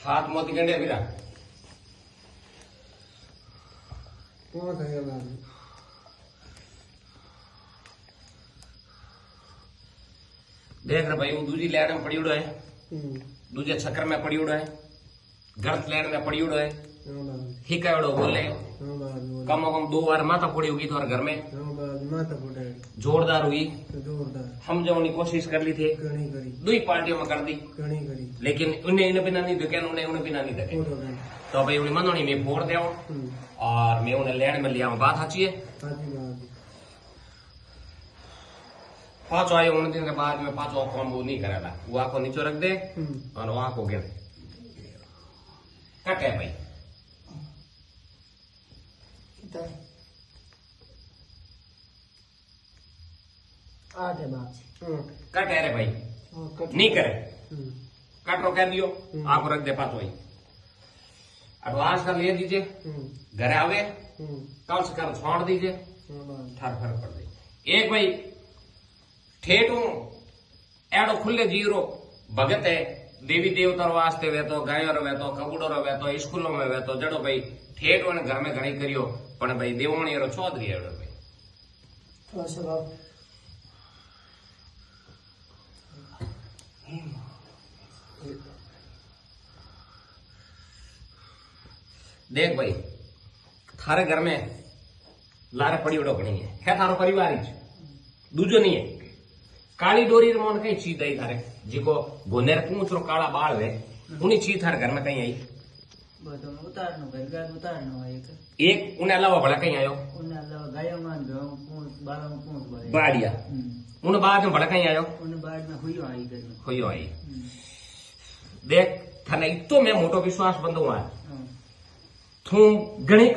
हाथ मोती गंडे फिरा कौन था ये बात? देख रहे भाई वो दूसरी लैंड में पड़ी उड़ो है, दूसरे चक्कर में पड़ी उड़ो है, गर्त लैंड में पड़ी उड़ो है, हिका उड़ो बोले कम से कम 2 बार माथा फोड़ी होगी तुम्हारे घर में, माता फोड़ा जोरदार हुई। जोरदार हम जब उन्हें कोशिश कर ली थी करी करी 2 ही पार्टियों में कर दी, करी करी लेकिन उन्हें इन्हें बिना नहीं देखे, उन्हें बिना नहीं देखे। तो भाई उन्हें मनोनी में फोड़ दे और मैं उन्हें लैंड में लिया। बात अच्छी है। पांचों आए 19 दिन के बाद में पांचों काम वो नहीं करा था। वो आंखों नीचे रख दे और वो आंखों गिर कट है भाई। कट है रे भाई, नहीं करे कट रो कह दियो, आंखों रख दे पांचों ही। अब आज का ले दीजिए, घर आवे कल से कर छोड़ दीजिए, थार फर्क पड़ जाए। एक भाई ठेठू एड़ो खुले जीरो भगत है, देवी देवता वास्ते वे तो गायों वे तो कबूड़ो वे तो स्कूलों में वे तो जड़ो भाई ठेठ ने घर में घणी करियो, पण भाई देवणी रो चौधरी एड़ो भाई। देख भाई थारे घर में लारे पड़ी उड़ो घणी है थारो परिवार ही दूजो नहीं है। काली डोरी मन कई चीज आई थारे जिको गोनेर पूछ रो काला बाल है उन्हीं चीज थारे घर में कहीं आई उतारनो उतारनो एक उन्हें अलावा भला कहीं आयो बाड़िया उन्हें बाद में भला कहीं आयो हुई आई। देख थाने इतो मैं मोटो विश्वास बंदो आ थू घणी